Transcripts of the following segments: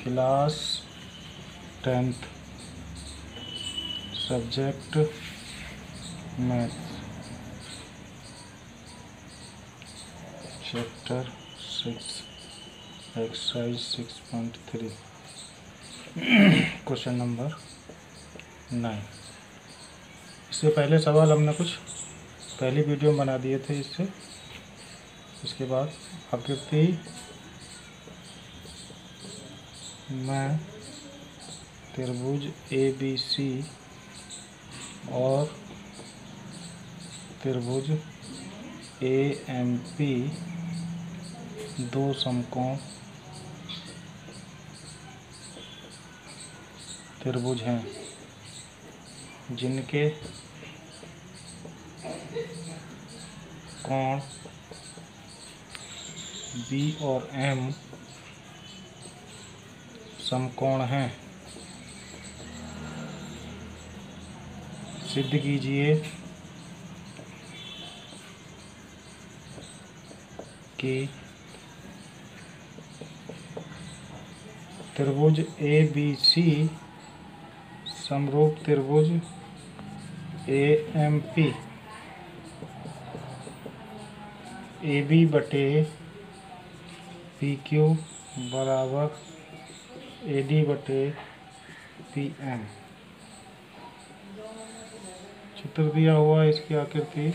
Class 10th, subject math, chapter 6, exercise 6.3, question number 9। इससे पहले सवाल हमने कुछ पहली वीडियो में बना दिए थे इसके बाद आकृति में त्रिभुज ABC और त्रिभुज AMP दो समकोण त्रिभुज हैं जिनके कोण B और M समकोण हैं। सिद्ध कीजिए कि त्रिभुज ABC समरूप त्रिभुज AMP AB बटे PQ बराबर AD बटे PM। चित्र दिया हुआ है इसकी आकृति।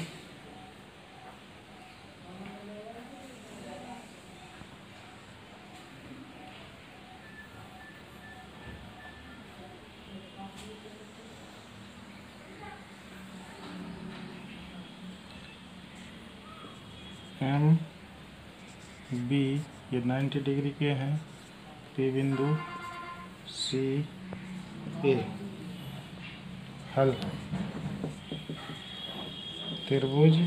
MB ये 90 डिग्री के हैं। P बिंदु CA। हल त्रिभुज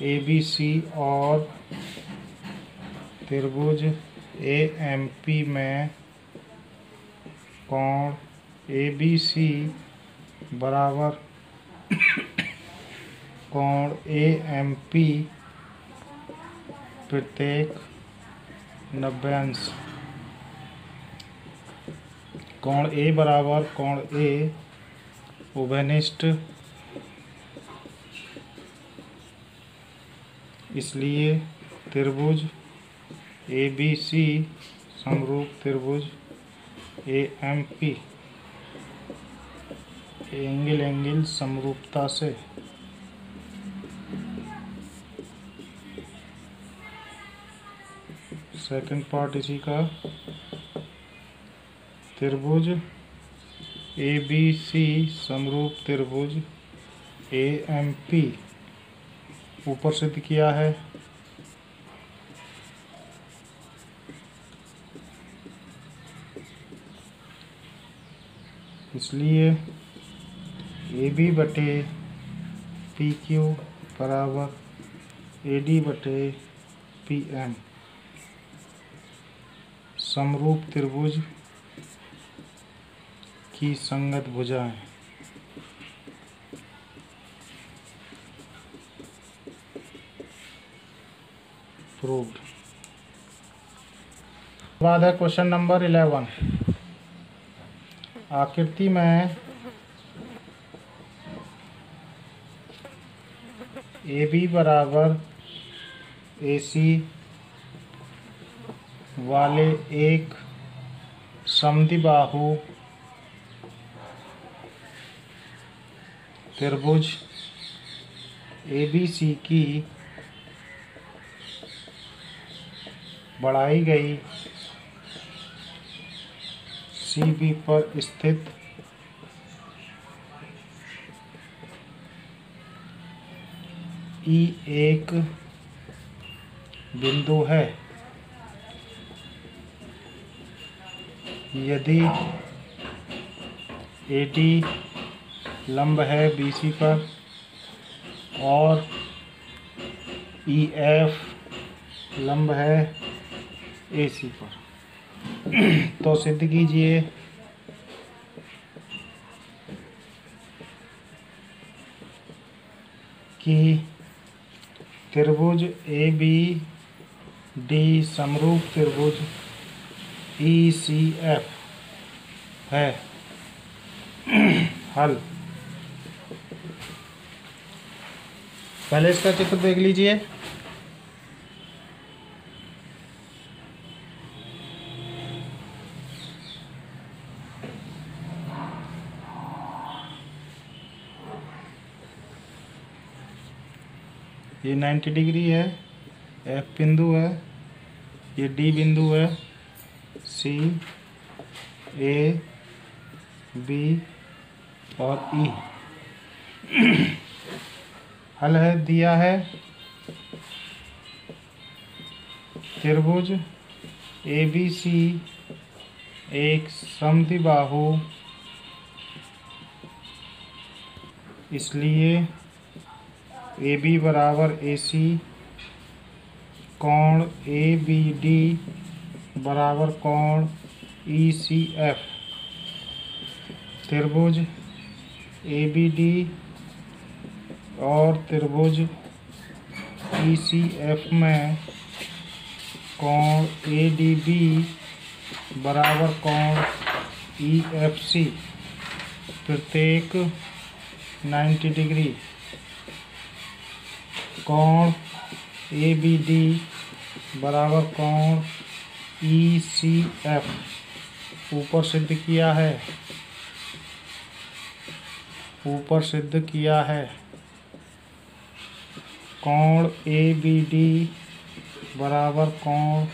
ABC और त्रिभुज AMP में कोण ABC बराबर कोण AMP प्रत्येक 90 अंश। कोण A बराबर कोण A उभयनिष्ठ, इसलिए त्रिभुज ABC समरूप त्रिभुज AMP एंगल समरूपता से सेकंड पार्ट इसी का। त्रिभुज ABC समरूप त्रिभुज AMP ऊपर सिद्ध किया है। इसलिए AB बटे PQ बराबर AD बटे PM समरूप त्रिभुज की संगत भुजाएं। प्रूव्ड। बाद है क्वेश्चन नंबर 11। आकृति में AB बराबर AC वाले एक समद्विबाहु त्रिभुज ABC की बढ़ाई गई CB पर स्थित E एक बिंदु है। यदि AD लंब है BC पर और EF लंब है AC पर तो सिद्ध कीजिए कि त्रिभुज ABD समरूप त्रिभुज ECF है। हल। पहले इसका चित्र देख लीजिए। ये 90 डिग्री है, F बिंदु है, ये D बिंदु है, C, A, B और E। हल है दिया है त्रिभुज ABC एक समद्विबाहु, इसलिए AB बराबर AC, कोण ABD बराबर कोण ECF। त्रिभुज ABD और त्रिभुज ECF में कोण ADB बराबर कोण EFC प्रत्येक 90 डिग्री। कोण ABD बराबर कोण ECF ऊपर सिद्ध किया है, ऊपर सिद्ध किया है। कोण ABD बराबर कोण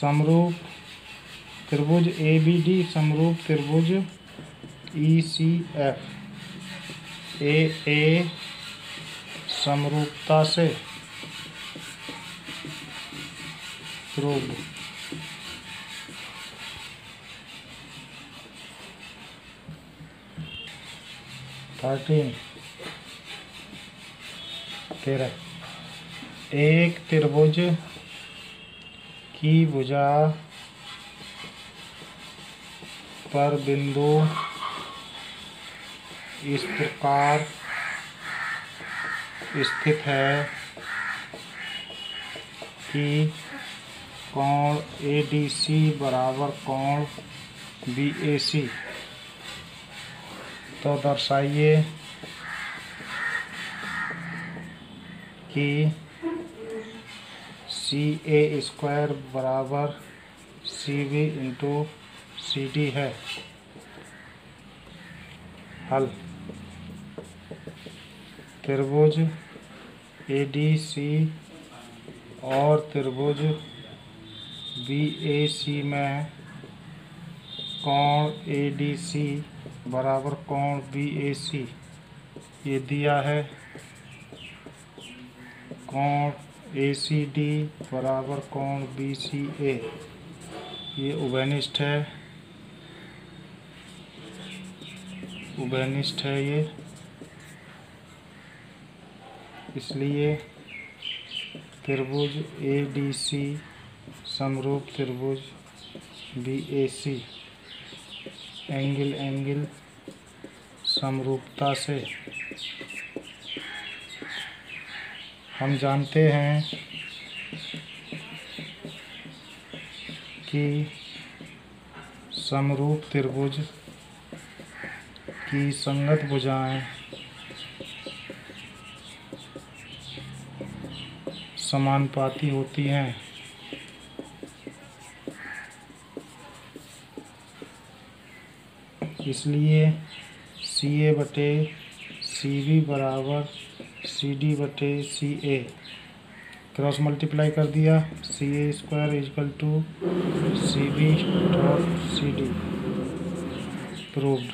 समरूप त्रिभुज ABD समरूप त्रिभुज ECF। AA समरूपता से प्रूव। एक त्रिभुज की भुजा पर बिंदु इस प्रकार स्थित है कि कोण ADC बराबर कोण BAC। तो दर्शाइए कि CA स्क्वायर बराबर CB इंटू CD है। हल। त्रिभुज ADC और त्रिभुज BAC में कोण ADC बराबर कोण BAC ये दिया है। कोण ACD बराबर कोण BCA ये उभयनिष्ठ है, उभयनिष्ठ है ये, इसलिए त्रिभुज ADC समरूप त्रिभुज BAC एंगल समरूपता से हम जानते हैं कि समरूप त्रिभुज की संगत भुजाएं समानुपाती होती हैं। इसलिए CA बटे CB बराबर CD बटे CA क्रॉस मल्टीप्लाई कर दिया। CA square equal to CB dot CD proved.